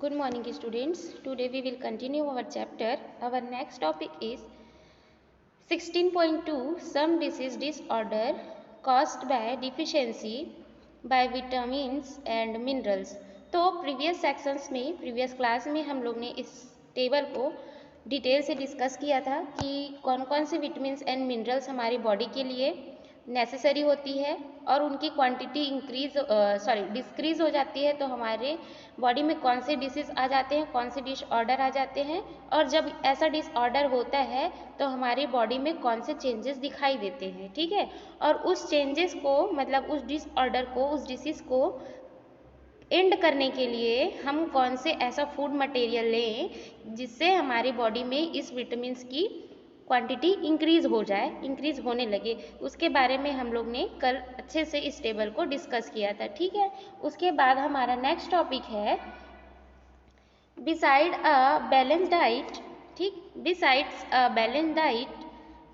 Good morning, students. Today we will continue our chapter. Our next topic is 16.2 Some disease disorder caused by deficiency by vitamins and minerals. तो previous sections में previous class में हम लोग ने इस table को detail से discuss किया था कि कौन कौन से विटामिन्स एंड मिनरल्स हमारी बॉडी के लिए नेसेसरी होती है और उनकी क्वांटिटी डिस्क्रीज हो जाती है तो हमारे बॉडी में कौन से डिसीज आ जाते हैं, कौन से डिसऑर्डर आ जाते हैं, और जब ऐसा डिसऑर्डर होता है तो हमारी बॉडी में कौन से चेंजेस दिखाई देते हैं। ठीक है, और उस चेंजेस को मतलब उस डिसऑर्डर को, उस डिसीज को एंड करने के लिए हम कौन से ऐसा फूड मटेरियल लें जिससे हमारी बॉडी में इस विटामिन्स की क्वांटिटी इंक्रीज हो जाए, इंक्रीज होने लगे। उसके बारे में हम लोग ने कल अच्छे से इस टेबल को डिस्कस किया था। ठीक है, उसके बाद हमारा नेक्स्ट टॉपिक है बिसाइड अ बैलेंस डाइट। ठीक, besides a balance diet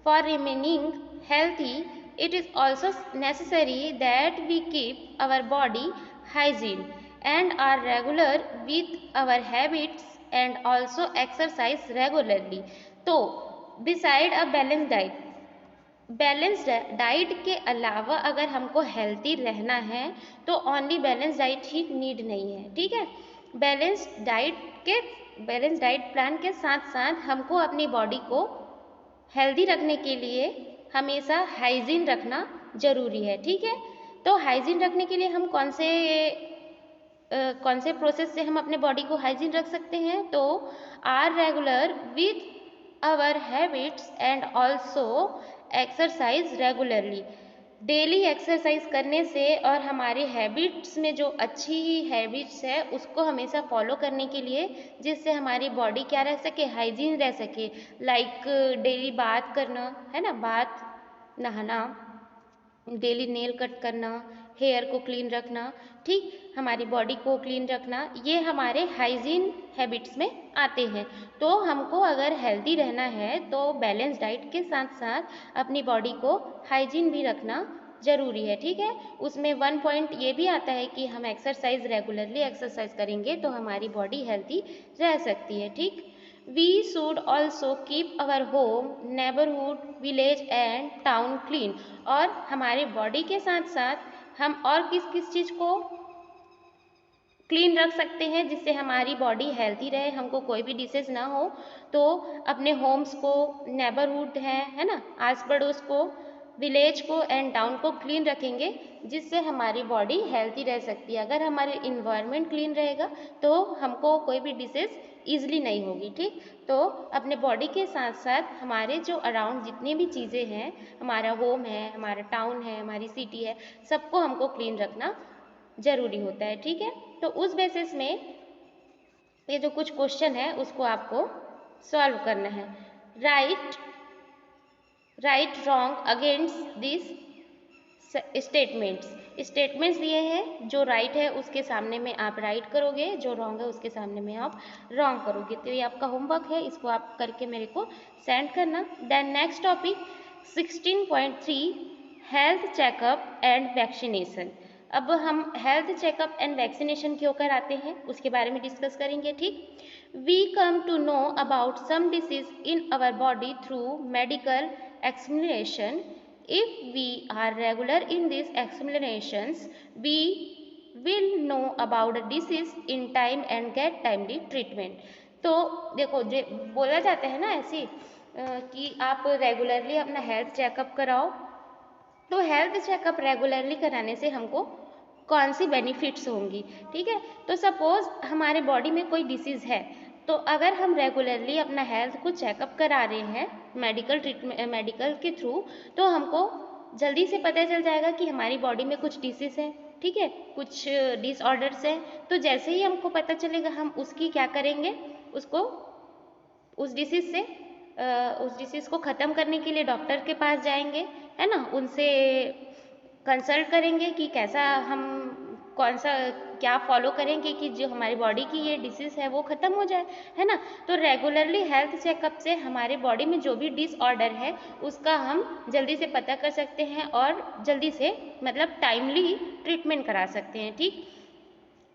for remaining healthy it is also necessary that we keep our body hygiene and are regular with our habits and also exercise regularly. तो beside a balanced diet, balance diet के अलावा अगर हमको healthy रहना है तो only balance diet ही need नहीं है। ठीक है, बैलेंस डाइट प्लान के साथ साथ हमको अपनी बॉडी को हेल्दी रखने के लिए हमेशा हाइजीन रखना जरूरी है। ठीक है, तो हाइजीन रखने के लिए हम कौन से प्रोसेस से हम अपने बॉडी को हाइजीन रख सकते हैं? तो are regular with our habits and also exercise regularly. Daily exercise करने से और हमारे हैबिट्स में जो अच्छी हैबिट्स है उसको हमेशा फॉलो करने के लिए, जिससे हमारी बॉडी क्या रह सके, हाइजीन रह सके। लाइक डेली बात करना है ना, बात, नहाना, डेली नेल कट करना, हेयर को क्लीन रखना, ठीक, हमारी बॉडी को क्लीन रखना, ये हमारे हाइजीन हैबिट्स में आते हैं। तो हमको अगर हेल्दी रहना है तो बैलेंस डाइट के साथ साथ अपनी बॉडी को हाइजीन भी रखना जरूरी है। ठीक है, उसमें वन पॉइंट ये भी आता है कि हम एक्सरसाइज रेगुलरली एक्सरसाइज करेंगे तो हमारी बॉडी हेल्दी रह सकती है। ठीक, We should also keep our home, neighborhood, village and town clean। और हमारे बॉडी के साथ साथ हम और किस किस चीज़ को क्लीन रख सकते हैं जिससे हमारी बॉडी हेल्थी रहे, हमको कोई भी डिसीज ना हो? तो अपने होम्स को, नेबरहुड है ना, आस पड़ोस को, विलेज को एंड टाउन को क्लीन रखेंगे जिससे हमारी बॉडी हेल्थी रह सकती है। अगर हमारे इन्वायरमेंट क्लीन रहेगा तो हमको कोई भी डिसीज ईजिली नहीं होगी। ठीक, तो अपने बॉडी के साथ साथ हमारे जो अराउंड जितनी भी चीज़ें हैं, हमारा होम है, हमारा टाउन है, हमारी सिटी है, सबको हमको क्लीन रखना जरूरी होता है। ठीक है, तो उस बेसिस में ये जो कुछ क्वेश्चन है उसको आपको सॉल्व करना है। Right wrong against this statements दिए हैं। जो राइट है उसके सामने में आप राइट करोगे, जो रॉन्ग है उसके सामने में आप रॉन्ग करोगे। तो ये आपका होमवर्क है, इसको आप करके मेरे को सेंड करना। Then next topic 16.3 health checkup and vaccination. अब हम हेल्थ चेकअप एंड वैक्सीनेशन क्यों कराते हैं उसके बारे में डिस्कस करेंगे। ठीक, we come to know about some disease in our body through medical examination. If we are regular in these examinations, we will know about the disease in time and get timely treatment। तो देखो, जो बोला जाता है ना ऐसे कि आप रेगुलरली अपना हेल्थ चेकअप कराओ, तो हेल्थ चेकअप रेगुलरली कराने से हमको कौन सी बेनिफिट्स होंगी? ठीक है, तो सपोज हमारे बॉडी में कोई डिसीज़ है तो अगर हम रेगुलरली अपना हेल्थ को चेकअप करा रहे हैं मेडिकल के थ्रू, तो हमको जल्दी से पता चल जाएगा कि हमारी बॉडी में कुछ डिसीज़ है। ठीक है, कुछ डिसऑर्डर्स हैं, तो जैसे ही हमको पता चलेगा हम उसकी क्या करेंगे, उसको उस डिसीज़ को ख़त्म करने के लिए डॉक्टर के पास जाएंगे, है ना, उनसे कंसल्ट करेंगे कि कैसा हम कौन सा क्या फॉलो करेंगे कि जो हमारी बॉडी की ये डिसीज़ है वो ख़त्म हो जाए, है ना। तो रेगुलरली हेल्थ चेकअप से हमारे बॉडी में जो भी डिसऑर्डर है उसका हम जल्दी से पता कर सकते हैं और जल्दी से मतलब टाइमली ट्रीटमेंट करा सकते हैं। ठीक,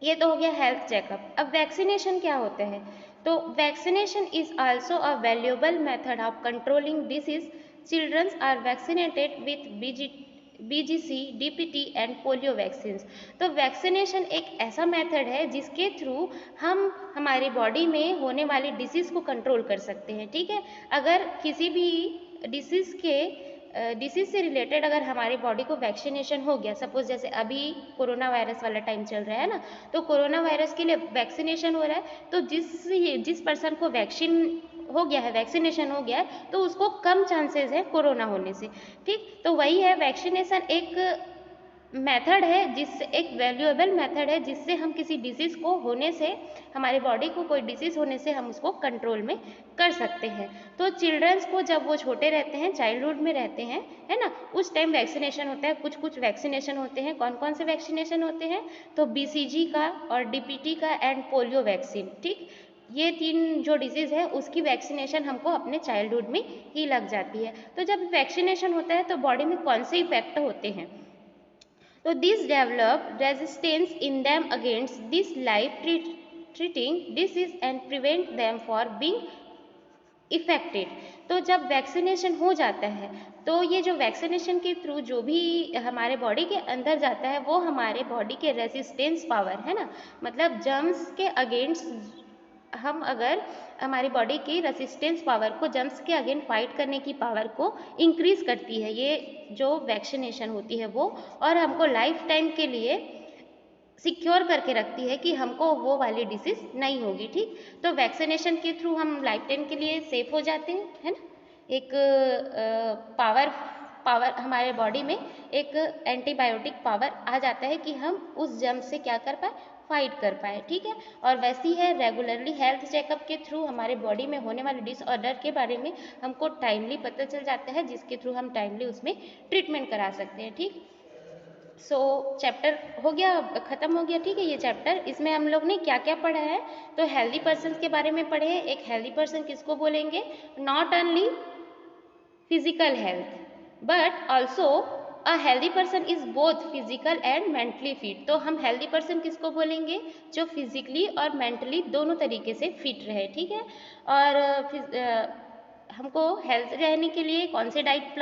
ये तो हो गया हेल्थ चेकअप। अब वैक्सीनेशन क्या होता है? तो vaccination is also a valuable method of controlling disease. Childrens are vaccinated with BCG, DPT and polio vaccine. तो वैक्सीनेशन एक ऐसा मेथड है जिसके थ्रू हम हमारी बॉडी में होने वाली डिसीज़ को कंट्रोल कर सकते हैं। ठीक है, अगर किसी भी डिसीज़ से रिलेटेड अगर हमारी बॉडी को वैक्सीनेशन हो गया, सपोज जैसे अभी कोरोना वायरस वाला टाइम चल रहा है ना, तो कोरोना वायरस के लिए वैक्सीनेशन हो रहा है, तो जिस पर्सन को वैक्सीन हो गया है, वैक्सीनेशन हो गया है, तो उसको कम चांसेस है कोरोना होने से। ठीक, तो वही है, वैक्सीनेशन एक मेथड है, जिससे एक वैल्यूएबल मेथड है जिससे हम किसी डिसीज़ को होने से, हमारी बॉडी को कोई डिसीज़ होने से हम उसको कंट्रोल में कर सकते हैं। तो चिल्ड्रंस को जब वो छोटे रहते हैं, चाइल्डहुड में रहते हैं, है ना, उस टाइम वैक्सीनेशन होता है। कुछ कुछ वैक्सीनेशन होते हैं। कौन कौन से वैक्सीनेशन होते हैं? तो बीसीजी का और डीपीटी का एंड पोलियो वैक्सीन। ठीक, ये 3 जो डिजीज़ है उसकी वैक्सीनेशन हमको अपने चाइल्डहुड में ही लग जाती है। तो जब वैक्सीनेशन होता है तो बॉडी में कौन से इफेक्ट होते हैं? तो this develop resistance in them against this life treating disease and prevent them for being affected. तो जब वैक्सीनेशन हो जाता है तो ये जो वैक्सीनेशन के थ्रू जो भी हमारे बॉडी के अंदर जाता है वो हमारे बॉडी के रेजिस्टेंस पावर, है ना, मतलब जर्म्स के अगेंस्ट हम अगर हमारी बॉडी की रेसिस्टेंस पावर को, जर्म्स के अगेंस्ट फाइट करने की पावर को इंक्रीज करती है ये जो वैक्सीनेशन होती है वो, और हमको लाइफ टाइम के लिए सिक्योर करके रखती है कि हमको वो वाली डिसीज़ नहीं होगी। ठीक, तो वैक्सीनेशन के थ्रू हम लाइफ टाइम के लिए सेफ हो जाते हैं, है ना, एक पावर हमारे बॉडी में एक एंटीबायोटिक पावर आ जाता है कि हम उस जर्म से क्या कर पाए, फाइट कर पाए। ठीक है, और वैसी है रेगुलरली हेल्थ चेकअप के थ्रू हमारे बॉडी में होने वाले डिसऑर्डर के बारे में हमको टाइमली पता चल जाता है, जिसके थ्रू हम टाइमली उसमें ट्रीटमेंट करा सकते हैं। ठीक, सो चैप्टर हो गया, खत्म हो गया। ठीक है, ये चैप्टर, इसमें हम लोग ने क्या क्या पढ़ा है? तो हेल्दी पर्सन के बारे में पढ़े। एक हेल्दी पर्सन किसको बोलेंगे? Not only physical health but also a healthy person is both physical and mentally fit. तो हम हेल्दी पर्सन किसको बोलेंगे? जो फिजिकली और मेंटली दोनों तरीके से फिट रहे। ठीक है, और हमको हेल्थ रहने के लिए कौन से डाइट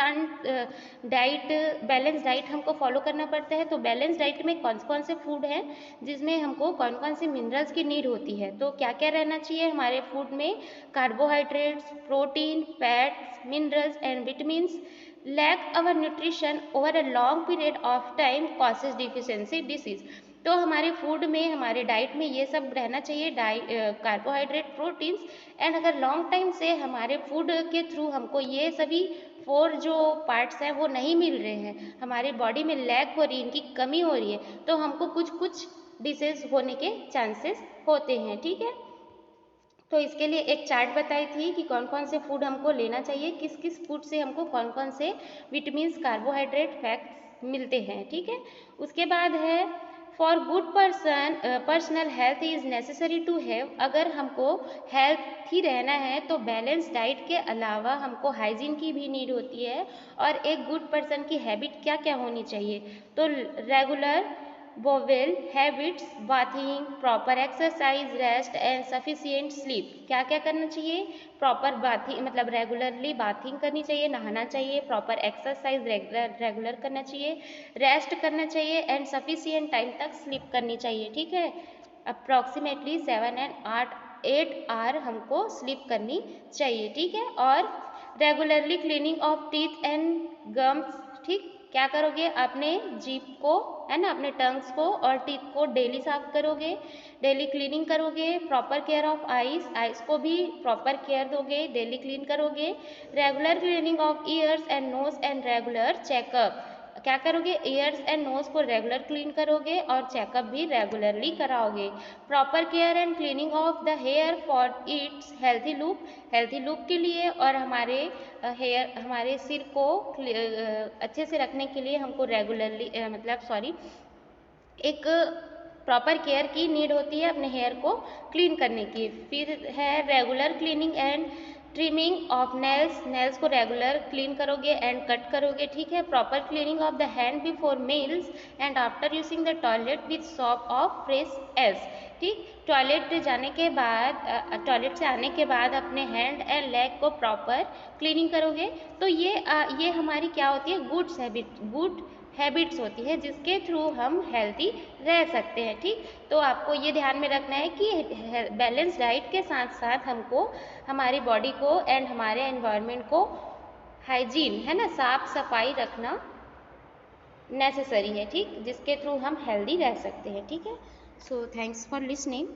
बैलेंस डाइट हमको फॉलो करना पड़ता है? तो बैलेंस डाइट में कौन कौन से फूड हैं जिसमें हमको कौन कौन से मिनरल्स की नीड होती है? तो क्या क्या रहना चाहिए हमारे फूड में? Carbohydrates, protein, fats, minerals and vitamins. Lack our nutrition over a long period of time causes deficiency disease. तो हमारे फूड में, हमारे डाइट में ये सब रहना चाहिए, कार्बोहाइड्रेट, प्रोटीन्स, एंड अगर लॉन्ग टाइम से हमारे फूड के थ्रू हमको ये सभी 4 जो पार्ट्स हैं वो नहीं मिल रहे हैं, हमारी बॉडी में लैक हो रही है, इनकी कमी हो रही है, तो हमको कुछ कुछ डिसीज होने के चांसेस होते हैं। ठीक है, तो इसके लिए एक चार्ट बताई थी कि कौन कौन से फूड हमको लेना चाहिए, किस किस फूड से हमको कौन कौन से विटामिन्स, कार्बोहाइड्रेट, फैट्स मिलते हैं। ठीक है, उसके बाद है for good personal health is necessary to have. अगर हमको हेल्थी रहना है तो बैलेंस डाइट के अलावा हमको हाइजीन की भी नीड होती है। और एक गुड पर्सन की हैबिट क्या क्या होनी चाहिए? तो regular bowel habits, bathing, proper exercise, rest and sufficient sleep. क्या क्या करना चाहिए? प्रॉपर बाथिंग मतलब रेगुलरली बाथिंग करनी चाहिए, नहाना चाहिए, प्रॉपर एक्सरसाइज रेगुलर करना चाहिए, रेस्ट करना चाहिए एंड सफिशिएंट टाइम तक स्लीप करनी चाहिए। ठीक है, अप्रॉक्सीमेटली 7 एंड 8 आवर हमको स्लीप करनी चाहिए। ठीक है, और regularly cleaning of teeth and gums. ठीक, क्या करोगे? अपने जीभ को, है ना, अपने टंग्स को और टीथ को डेली साफ करोगे, डेली क्लीनिंग करोगे। प्रॉपर केयर ऑफ आइज को भी प्रॉपर केयर दोगे, डेली क्लीन करोगे। Regular cleaning of ears and nose and regular checkup. क्या करोगे? ईयर्स एंड नोज को रेगुलर क्लीन करोगे और चेकअप भी रेगुलरली कराओगे। Proper care and cleaning of the hair for its healthy look. Healthy look के लिए और हमारे हेयर, हमारे सिर को अच्छे से रखने के लिए हमको रेगुलरली एक प्रॉपर केयर की नीड होती है अपने हेयर को क्लीन करने की। फिर है regular cleaning and trimming of nails, nails को रेगुलर क्लीन करोगे एंड कट करोगे, ठीक है। Proper cleaning of the hand before meals and after using the toilet with soap of fresh S, ठीक। टॉयलेट जाने के बाद टॉयलेट से आने के बाद अपने हैंड एंड लेग को प्रॉपर क्लीनिंग करोगे। तो ये हमारी क्या होती है, गुड हैबिट्स होती है जिसके थ्रू हम हेल्दी रह सकते हैं, ठीक। तो आपको ये ध्यान में रखना है कि बैलेंस डाइट के साथ साथ हमको हमारी बॉडी को एंड हमारे एनवायरनमेंट को हाइजीन है ना, साफ सफाई रखना नेसेसरी है, ठीक, जिसके थ्रू हम हेल्दी रह सकते हैं, ठीक है। So thanks for listening.